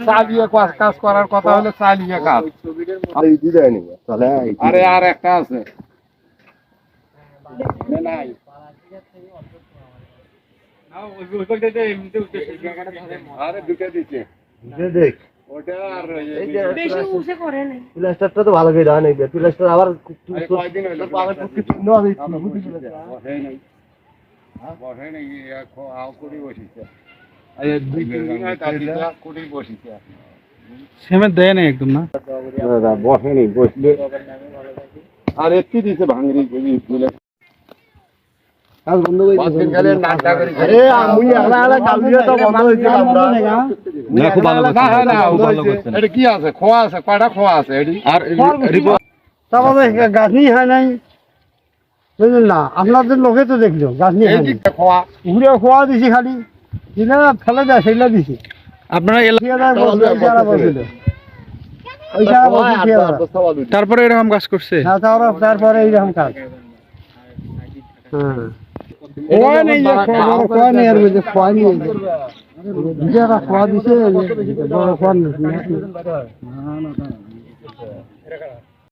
চালিয়ে কাজ করার কথা হলে চালিয়ে কাজ। আরে আর একটা আছে নাই আরে দুটো দিচ্ছে দেখ ওটা আর বেশি উঠে করে নাই। প্লাস্টারটা তো ভালো করে দেওয়া নেই, প্লাস্টার আবার কয়দিন হলো বসে নাই বসে নাই কুড়ি বসিছে দুই তিন দিন হয় তার কুড়ি বসিছে সিমেন্ট দেয় নাই একদম না বসে নেই বসলে আর একটু দিছে ভাঙড়ি কাজ বন্ধ করে আরে আমি আলা কাল দিয়ে তো বন্ধ হইছে আমরা না খুব ভালো করছে না ভালো করছে এটা কি আছে খোয়া আছে কয়টা খোয়া আছে এডি আর তারপরে গাছ নিয়ে হয় নাই, বুঝলেন না? আপনাদের লোকে তো দেখলো গাছ নিয়ে এই হয় নাই। দিকটা খোয়া ঘুরে খোয়া দিছি খালি, যেটা ফেলে দেয় সেগুলো দিছি। আপনারা তারপরে এরকম কাজ করছে। তারপরে এইরকম কাজ। হ্যাঁ খোয়া নেই, যে খোয়া নেই, আর বলছে খোয়া নেই, খোয়া দিছে বড় খোয়া